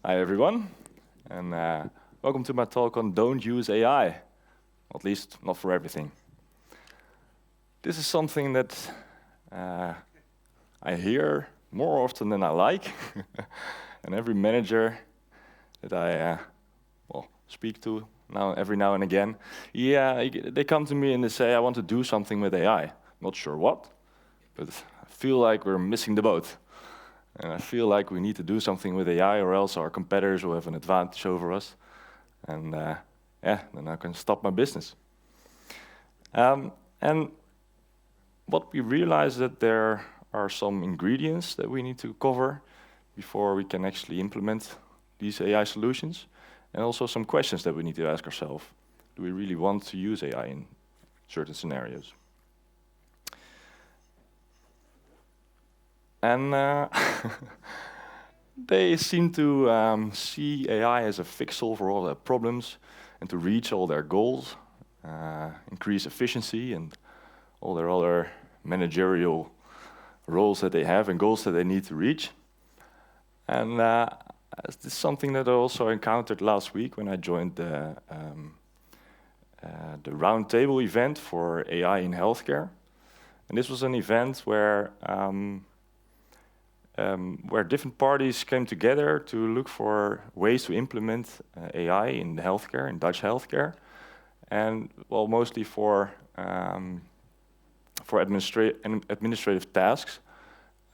Hi everyone, and welcome to my talk on don't use AI, at least not for everything. This is something that I hear more often than I like, and every manager that I speak to every now and again, they come to me and they say, I want to do something with AI. Not sure what, but I feel like we're missing the boat. And I feel like we need to do something with AI or else our competitors will have an advantage over us. And then I can stop my business. And what we realize that there are some ingredients that we need to cover before we can actually implement these AI solutions. And also some questions that we need to ask ourselves. Do we really want to use AI in certain scenarios? And they seem to see AI as a fix-all for all their problems and to reach all their goals, increase efficiency and all their other managerial roles that they have and goals that they need to reach. And this is something that I also encountered last week when I joined the roundtable event for AI in healthcare. And this was an event where different parties came together to look for ways to implement AI in the healthcare, in Dutch healthcare, and mostly for administrative tasks.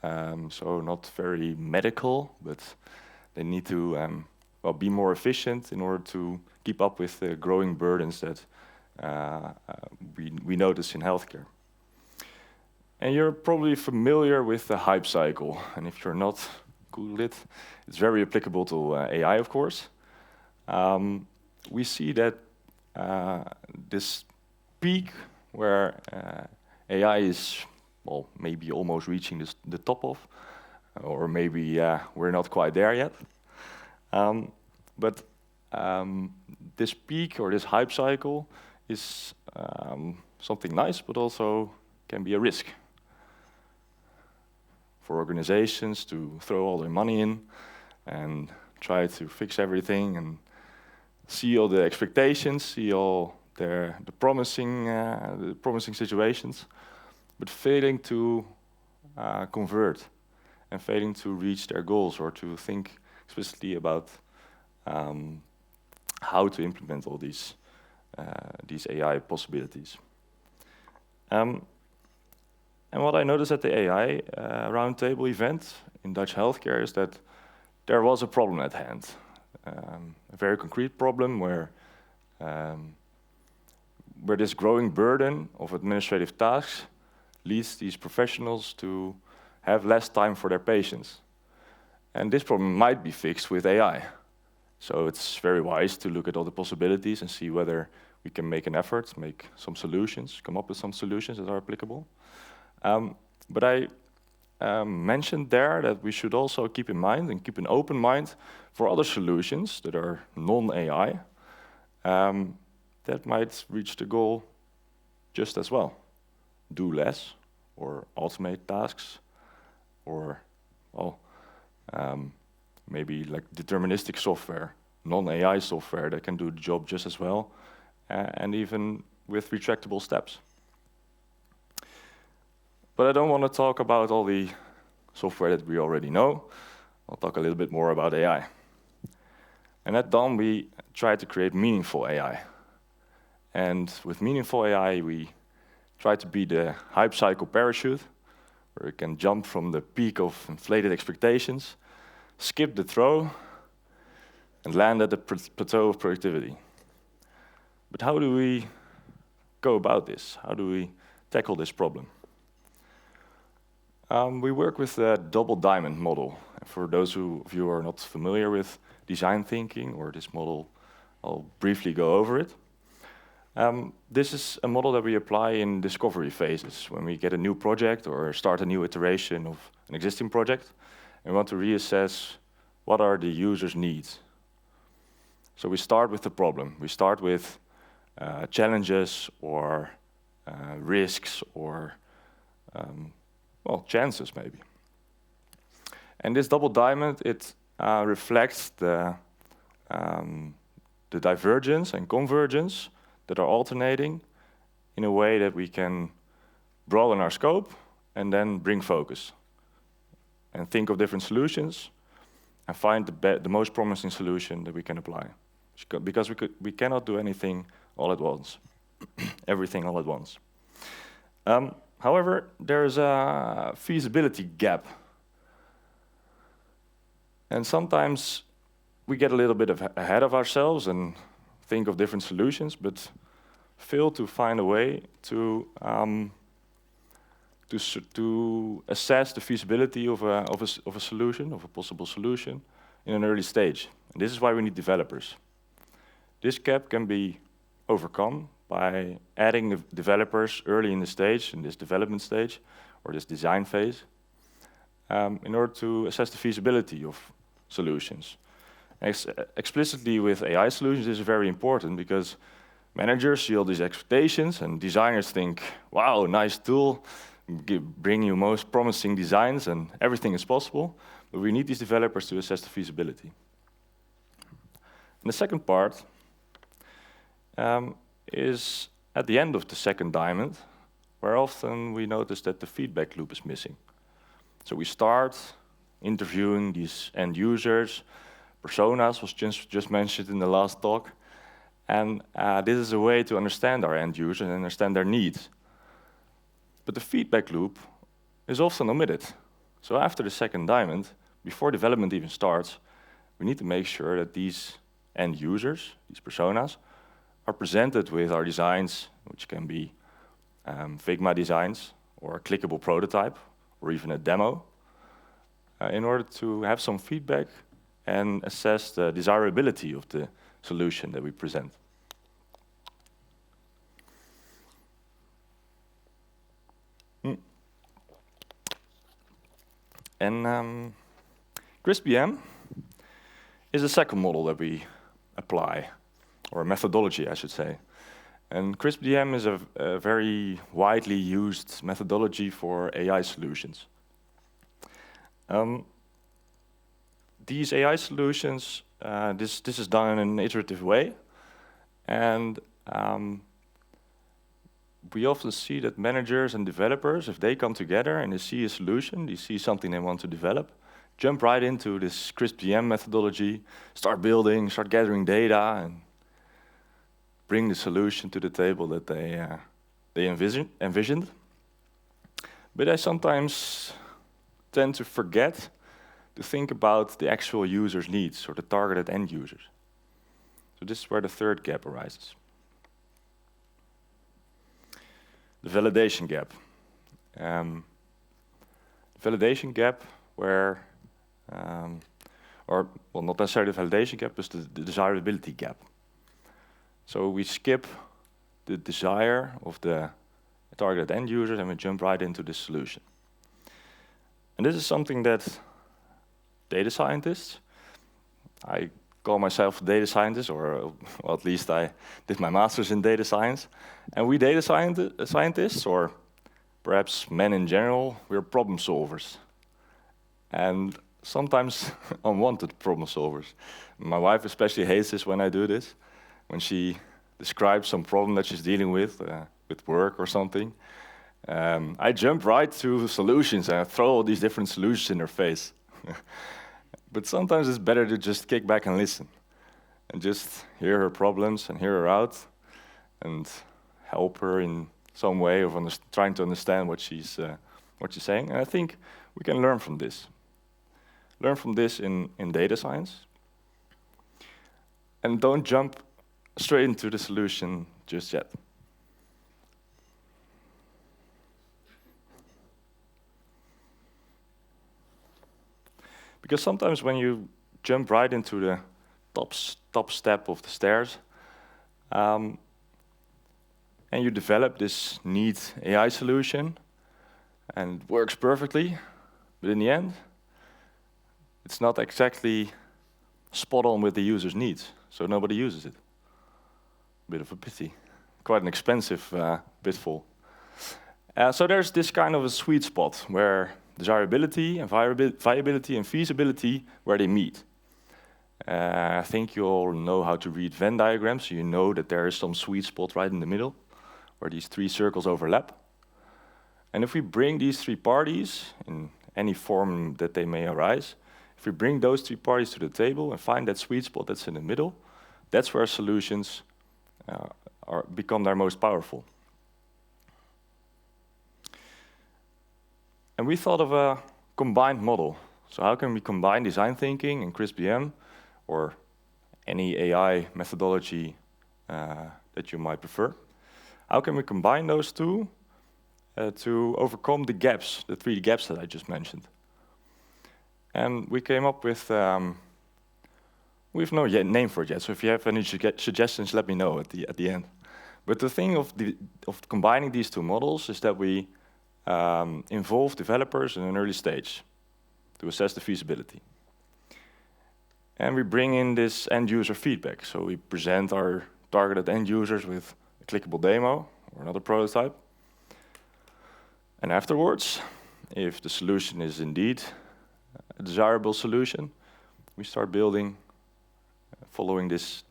So not very medical, but they need to be more efficient in order to keep up with the growing burdens that we notice in healthcare. And you're probably familiar with the hype cycle, and if you're not, Google it. It's very applicable to AI, of course. We see that this peak where AI is, maybe almost reaching the top of, or maybe we're not quite there yet. But this peak or this hype cycle is something nice, but also can be a risk for organizations to throw all their money in and try to fix everything and see all the expectations, see all the promising situations, but failing to convert and failing to reach their goals or to think explicitly about how to implement all these AI possibilities. And what I noticed at the AI roundtable event in Dutch healthcare is that there was a problem at hand, a very concrete problem where this growing burden of administrative tasks leads these professionals to have less time for their patients. And this problem might be fixed with AI. So it's very wise to look at all the possibilities and see whether we can make an effort, make some solutions, come up with some solutions that are applicable. But I mentioned there that we should also keep in mind and keep an open mind for other solutions that are non-AI that might reach the goal just as well. Do less or automate tasks or maybe like deterministic software, non-AI software that can do the job just as well and even with retractable steps. But I don't want to talk about all the software that we already know. I'll talk a little bit more about AI. And at Dom, we try to create meaningful AI. And with meaningful AI, we try to be the hype cycle parachute, where we can jump from the peak of inflated expectations, skip the throw, and land at the plateau of productivity. But how do we go about this? How do we tackle this problem? We work with the double diamond model. For those of you who are not familiar with design thinking or this model, I'll briefly go over it. This is a model that we apply in discovery phases when we get a new project or start a new iteration of an existing project and we want to reassess what are the user's needs. So we start with the problem. We start with challenges or risks or chances maybe. And this double diamond, it reflects the divergence and convergence that are alternating in a way that we can broaden our scope and then bring focus and think of different solutions and find the most promising solution that we can apply. Because we cannot do anything all at once, everything all at once. However, there's a feasibility gap. And sometimes we get a little bit ahead of ourselves and think of different solutions, but fail to find a way to assess the feasibility of a solution, of a possible solution, in an early stage. And this is why we need developers. This gap can be overcome by adding developers early in the stage, in this development stage, or this design phase, in order to assess the feasibility of solutions. Explicitly with AI solutions, this is very important because managers see all these expectations and designers think, wow, nice tool, bring you most promising designs and everything is possible, but we need these developers to assess the feasibility. And the second part is at the end of the second diamond, where often we notice that the feedback loop is missing. So we start interviewing these end users, personas was just mentioned in the last talk, and this is a way to understand our end users and understand their needs. But the feedback loop is often omitted. So after the second diamond, before development even starts, we need to make sure that these end users, these personas, are presented with our designs, which can be Figma designs, or a clickable prototype, or even a demo, in order to have some feedback and assess the desirability of the solution that we present. And CRISP-DM is a second model that we apply, or a methodology, I should say. And CRISP-DM is a very widely used methodology for AI solutions. These AI solutions, this is done in an iterative way, and we often see that managers and developers, if they come together and they see a solution, they see something they want to develop, jump right into this CRISP-DM methodology, start building, start gathering data, and bring the solution to the table that they envisioned. But I sometimes tend to forget to think about the actual user's needs or the targeted end users. So this is where the third gap arises. The validation gap. Validation gap where, or well, not necessarily the validation gap, but the desirability gap. So we skip the desire of the targeted end users and we jump right into the solution. And this is something that data scientists, I call myself a data scientist, or well, at least I did my master's in data science, and we data scientists, or perhaps men in general, we're problem solvers. And sometimes unwanted problem solvers. My wife especially hates this when I do this. When she describes some problem that she's dealing with work or something, I jump right to solutions and I throw all these different solutions in her face. But sometimes it's better to just kick back and listen, and just hear her problems and hear her out, and help her in some way of trying to understand what she's saying. And I think we can learn from this. Learn from this in data science. And don't jump straight into the solution just yet. Because sometimes when you jump right into the top step of the stairs, and you develop this neat AI solution, and it works perfectly, but in the end, it's not exactly spot on with the user's needs, so nobody uses it. Bit of a pity. Quite an expensive pitfall. So there's this kind of a sweet spot where desirability and viability and feasibility, where they meet. I think you all know how to read Venn diagrams, so you know that there is some sweet spot right in the middle, where these three circles overlap. And if we bring these three parties, in any form that they may arise, if we bring those three parties to the table and find that sweet spot that's in the middle, that's where solutions become their most powerful. And we thought of a combined model. So how can we combine design thinking and CRISP-DM, or any AI methodology that you might prefer? How can we combine those two to overcome the gaps, the three gaps that I just mentioned? And we came up with, we have no name for it yet, so if you have any suggestions, let me know at the end. But the thing of combining these two models is that we involve developers in an early stage to assess the feasibility. And we bring in this end-user feedback. So we present our targeted end users with a clickable demo or another prototype. And afterwards, if the solution is indeed a desirable solution, we start building following this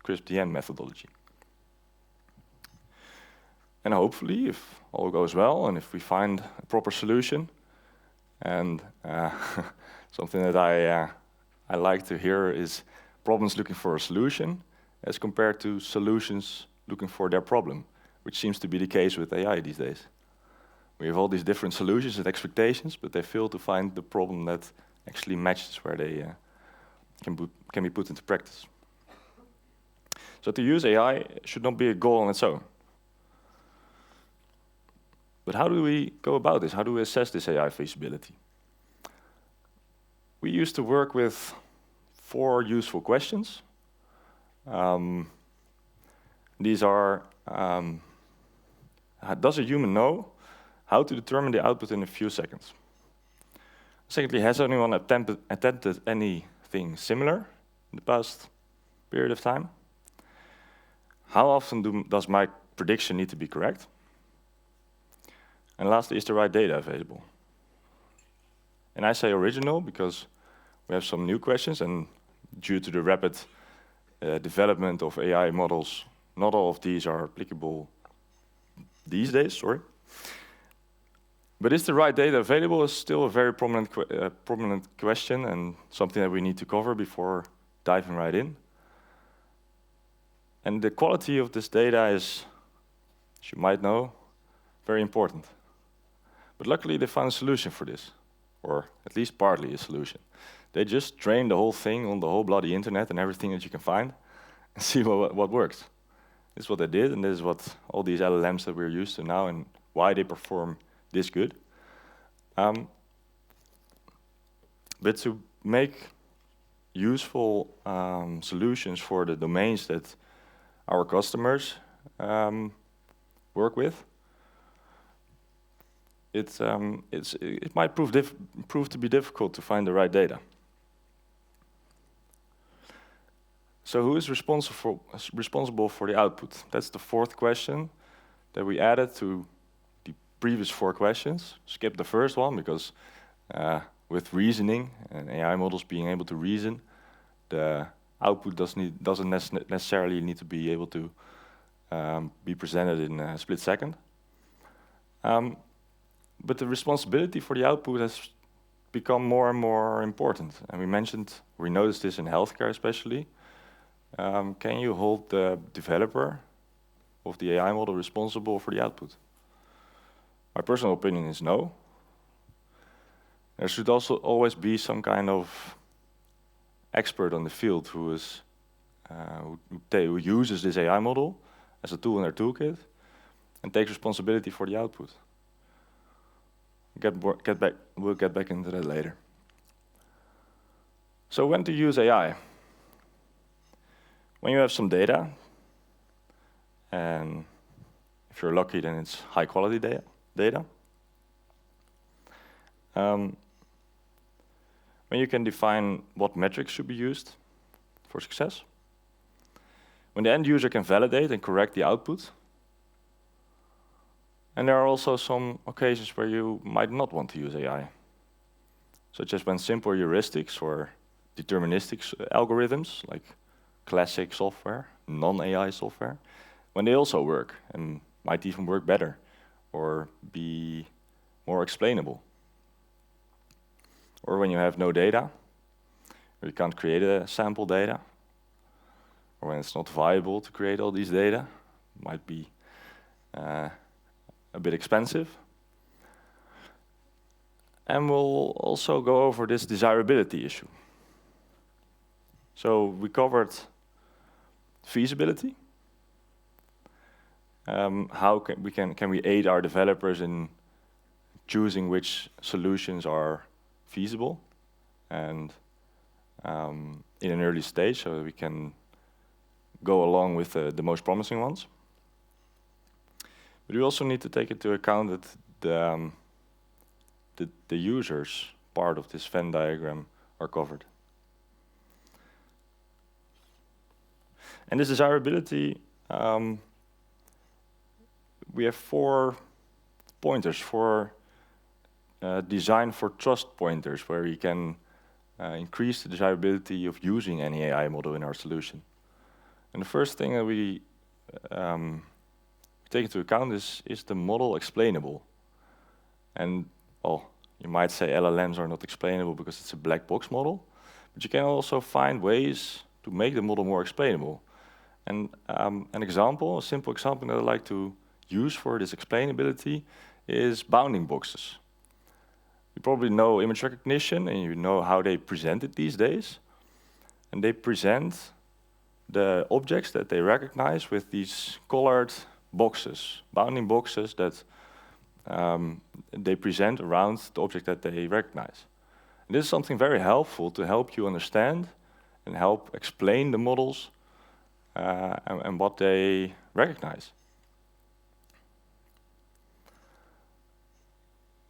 CRISP-DM methodology. And hopefully, if all goes well, and if we find a proper solution, and something that I like to hear is problems looking for a solution as compared to solutions looking for their problem, which seems to be the case with AI these days. We have all these different solutions and expectations, but they fail to find the problem that actually matches where they can be put into practice. So to use AI should not be a goal on its own. But how do we go about this? How do we assess this AI feasibility? We used to work with 4 useful questions. These are, does a human know how to determine the output in a few seconds? Secondly, has anyone attempted anything similar in the past period of time? How often does my prediction need to be correct? And lastly, is the right data available? And I say original because we have some new questions, and due to the rapid development of AI models, not all of these are applicable these days, sorry. But is the right data available is still a very prominent question, and something that we need to cover before diving right in. And the quality of this data is, as you might know, very important. But luckily they found a solution for this, or at least partly a solution. They just train the whole thing on the whole bloody internet and everything that you can find, and see what works. This is what they did, and this is what all these LLMs that we're used to now, and why they perform this good. But to make useful solutions for the domains that our customers work with, it might prove to be difficult to find the right data. So who is responsible for the output? That's the 4th question that we added to the previous 4 questions. Skip the first one because with reasoning and AI models being able to reason, the output doesn't necessarily need to be able to be presented in a split second. But the responsibility for the output has become more and more important. And we noticed this in healthcare especially. Can you hold the developer of the AI model responsible for the output? My personal opinion is no. There should also always be some kind of expert on the field who uses this AI model as a tool in their toolkit and takes responsibility for the output. We'll get back into that later. So when to use AI? When you have some data, and if you're lucky, then it's high quality data. When you can define what metrics should be used for success. When the end user can validate and correct the output. And there are also some occasions where you might not want to use AI, such as when simple heuristics or deterministic algorithms, like classic software, non-AI software, when they also work and might even work better or be more explainable. Or when you have no data, or you can't create a sample data, or when it's not viable to create all these data, might be a bit expensive. And we'll also go over this desirability issue. So we covered feasibility. How can we aid our developers in choosing which solutions are feasible and in an early stage, so that we can go along with the most promising ones. But we also need to take into account that the users part of this Venn diagram are covered. And this desirability, we have 4 pointers, 4 design for trust pointers, where we can increase the desirability of using any AI model in our solution. And the first thing that we take into account is the model explainable? And, well, you might say LLMs are not explainable because it's a black box model, but you can also find ways to make the model more explainable. And an example, a simple example that I like to use for this explainability is bounding boxes. You probably know image recognition, and you know how they present it these days. And they present the objects that they recognize with these colored boxes, bounding boxes that they present around the object that they recognize. And this is something very helpful to help you understand and help explain the models and what they recognize.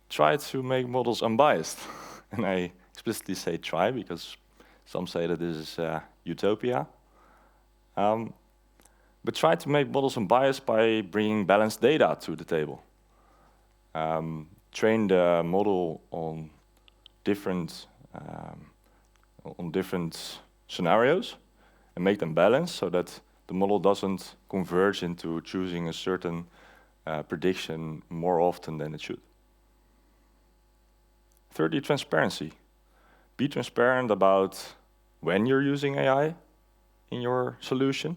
Try to make models unbiased. And I explicitly say try because some say that this is utopia. But try to make models unbiased by bringing balanced data to the table. Train the model on different scenarios and make them balanced so that the model doesn't converge into choosing a certain prediction more often than it should. Thirdly, transparency. Be transparent about when you're using AI in your solution,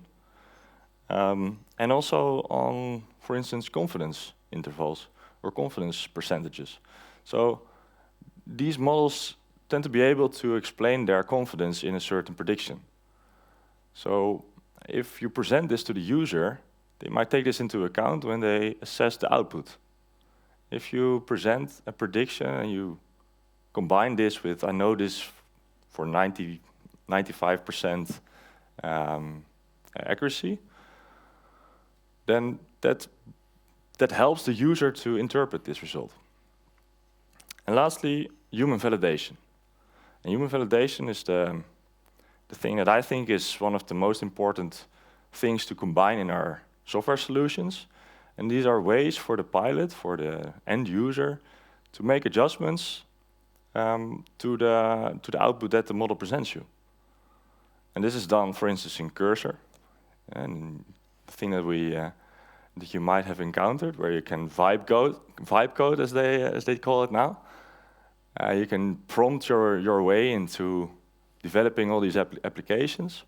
and also on, for instance, confidence intervals or confidence percentages. So these models tend to be able to explain their confidence in a certain prediction. So if you present this to the user, they might take this into account when they assess the output. If you present a prediction and you combine this with, I know this for 95% accuracy, then that helps the user to interpret this result. And lastly, human validation. And human validation is the thing that I think is one of the most important things to combine in our software solutions. And these are ways for the pilot, for the end user, to make adjustments to the output that the model presents you. And this is done, for instance, in Cursor. And the thing that you might have encountered, where you can vibe code as they call it now. You can prompt your way into developing all these applications.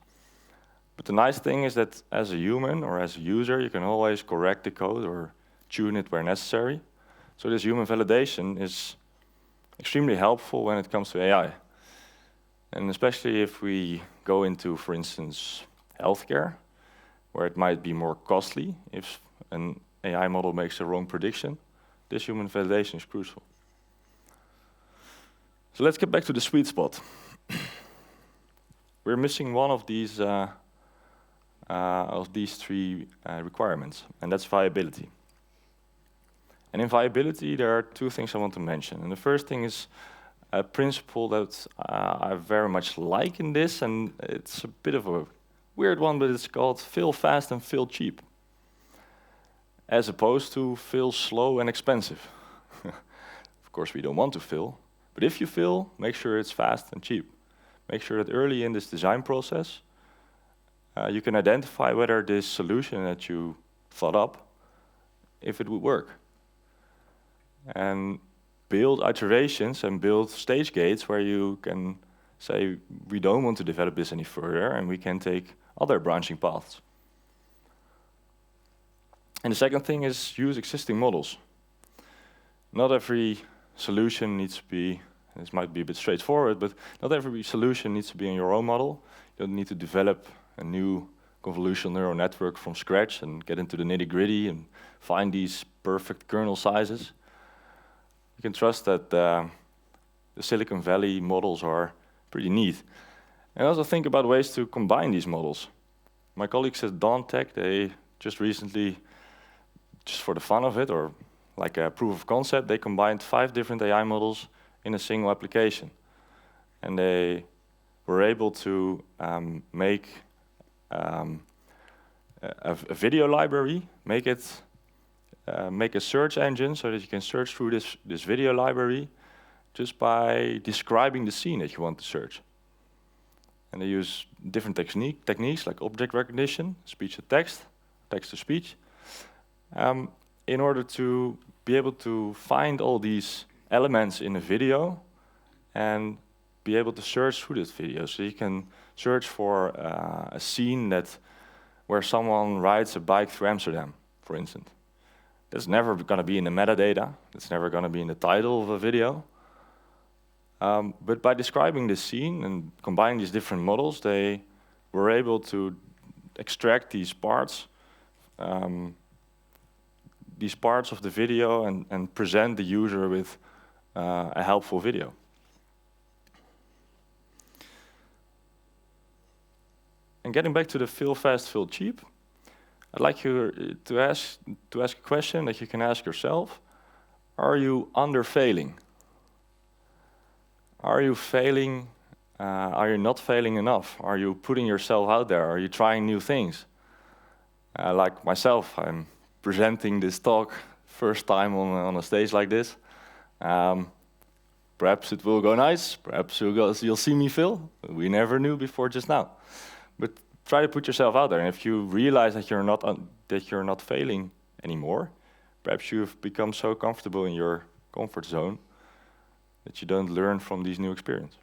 But the nice thing is that as a human or as a user, you can always correct the code or tune it where necessary. So this human validation is extremely helpful when it comes to AI. And especially if we go into, for instance, healthcare, where it might be more costly if an AI model makes a wrong prediction, this human validation is crucial. So let's get back to the sweet spot. We're missing one of these 3 requirements, and that's viability. And in viability, there are 2 things I want to mention. And the first thing is a principle that I very much like in this, and it's a bit of a weird one, but it's called fail fast and fail cheap, as opposed to fail slow and expensive. Of course, we don't want to fail, but if you fail, make sure it's fast and cheap, make sure that early in this design process, you can identify whether this solution that you thought up, if it would work. And build iterations and build stage gates where you can say, we don't want to develop this any further, and we can take other branching paths. And the second thing is use existing models. Not every solution needs to be, this might be a bit straightforward, but not every solution needs to be in your own model. You don't need to develop a new convolutional neural network from scratch and get into the nitty-gritty and find these perfect kernel sizes. You can trust that the Silicon Valley models are pretty neat. And also think about ways to combine these models. My colleagues at DawnTech, they just recently, just for the fun of it, or like a proof of concept, they combined 5 different AI models in a single application. And they were able to make a video library, make a search engine so that you can search through this video library just by describing the scene that you want to search. And they use different techniques like object recognition, speech to text, text to speech, in order to be able to find all these elements in a video and be able to search through this video. So you can search for a scene where someone rides a bike through Amsterdam, for instance. That's never going to be in the metadata. That's never going to be in the title of a video. But by describing this scene and combining these different models, they were able to extract these parts of the video and present the user with a helpful video. And getting back to the fail fast, fail cheap, I'd like you to ask a question that you can ask yourself. Are you under-failing? Are you failing? Are you not failing enough? Are you putting yourself out there? Are you trying new things? Like myself, I'm presenting this talk first time on a stage like this. Perhaps it will go nice. Perhaps you'll see me fail. We never knew before just now. But try to put yourself out there. And if you realize that you're not failing anymore, perhaps you've become so comfortable in your comfort zone that you don't learn from these new experiences.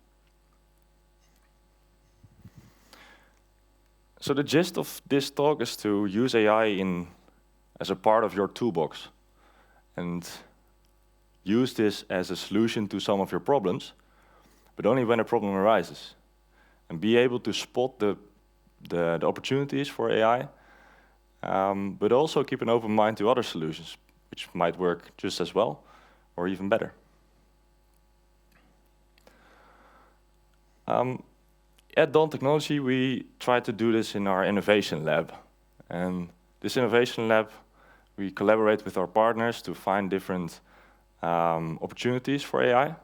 So the gist of this talk is to use AI as a part of your toolbox and use this as a solution to some of your problems, but only when a problem arises. And be able to spot the opportunities for AI, but also keep an open mind to other solutions, which might work just as well or even better. At Dawn Technology, we try to do this in our innovation lab. And this innovation lab, we collaborate with our partners to find different opportunities for AI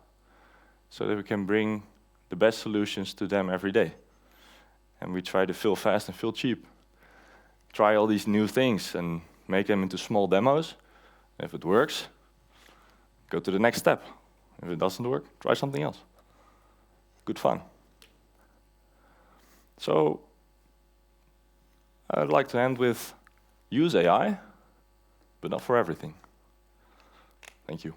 so that we can bring the best solutions to them every day. And we try to fail fast and fail cheap. Try all these new things and make them into small demos. If it works, go to the next step. If it doesn't work, try something else. Good fun. So I'd like to end with use AI, but not for everything. Thank you.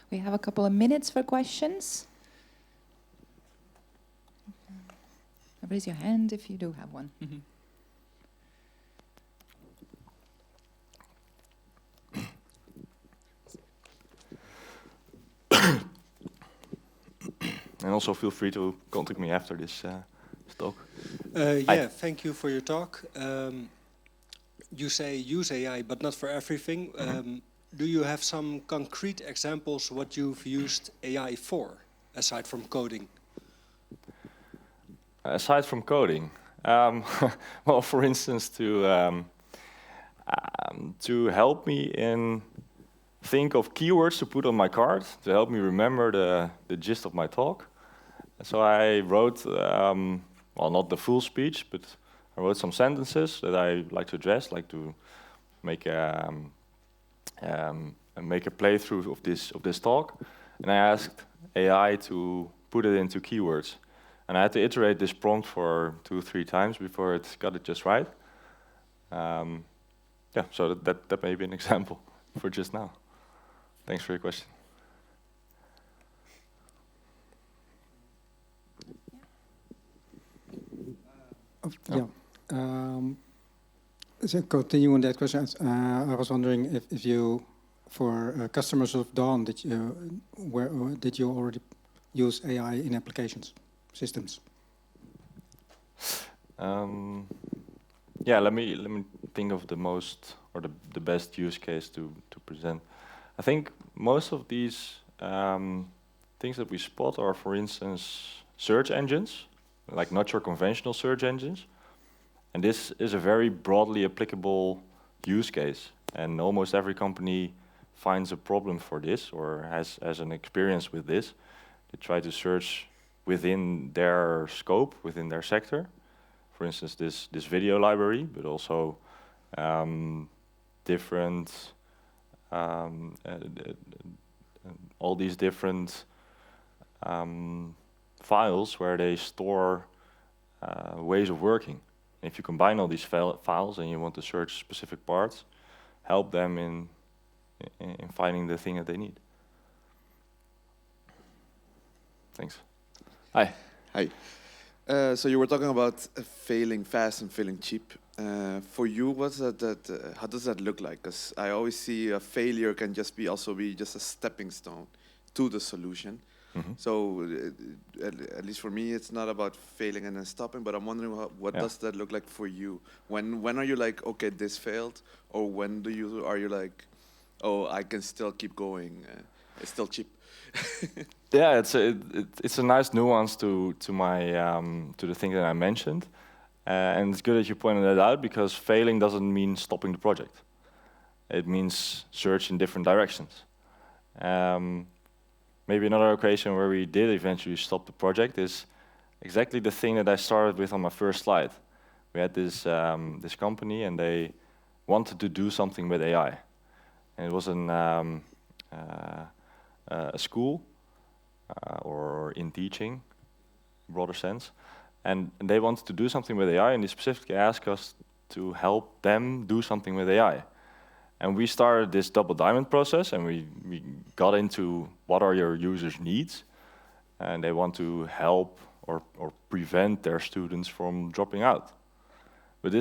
We have a couple of minutes for questions. Raise your hand if you do have one. And also feel free to contact me after this talk. Thank you for your talk. You say use AI, but not for everything. Do you have some concrete examples what you've used AI for, aside from coding? Aside from coding, well, for instance, to help me think of keywords to put on my card, to help me remember the gist of my talk. So I wrote, well, not the full speech, but I wrote some sentences that I like to address, like to make make a playthrough of this talk, and I asked AI to put it into keywords. And I had to iterate this prompt for 2-3 times before it got it just right. Yeah, so that may be an example for just now. Thanks for your question. Yeah. So continuing that question, I was wondering if you, for customers of Dawn, did you already use AI in applications, systems? Yeah, let me think of the most or the best use case to present. I think most of these things that we spot are, for instance, search engines, like not your conventional search engines. And this is a very broadly applicable use case. And almost every company finds a problem for this or has an experience with this. They try to search within their scope, within their sector. For instance, this video library, but also different, all these different files where they store ways of working. And if you combine all these files and you want to search specific parts, help them in finding the thing that they need. Thanks. Hi. Hi. So you were talking about failing fast and failing cheap. For you, what's how does that look like? Because I always see a failure can just be just a stepping stone to the solution. Mm-hmm. So at least for me, it's not about failing and then stopping, but I'm wondering what does that look like for you? When are you like, okay, this failed, or when are you like, oh, I can still keep going? It's still cheap. Yeah, it's a nice nuance to the thing that I mentioned, and it's good that you pointed that out because failing doesn't mean stopping the project. It means search in different directions. Maybe another occasion where we did eventually stop the project is exactly the thing that I started with on my first slide. We had this company and they wanted to do something with AI, and it was a school or in teaching, broader sense, and they wanted to do something with AI, and they specifically asked us to help them do something with AI. And we started this double diamond process, and we got into what are your users' needs, and they want to help or prevent their students from dropping out. But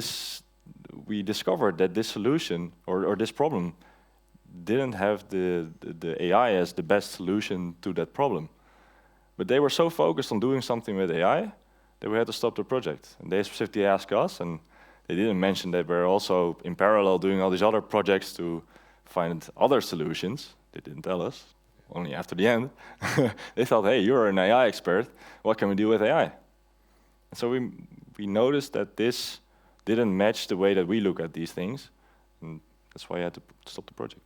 we discovered that this solution or this problem didn't have the AI as the best solution to that problem. But they were so focused on doing something with AI that we had to stop the project. And they specifically asked us, and they didn't mention that we're also in parallel doing all these other projects to find other solutions. They didn't tell us, only after the end. They thought, hey, you're an AI expert, what can we do with AI? And so we noticed that this didn't match the way that we look at these things, and that's why I had to stop the project.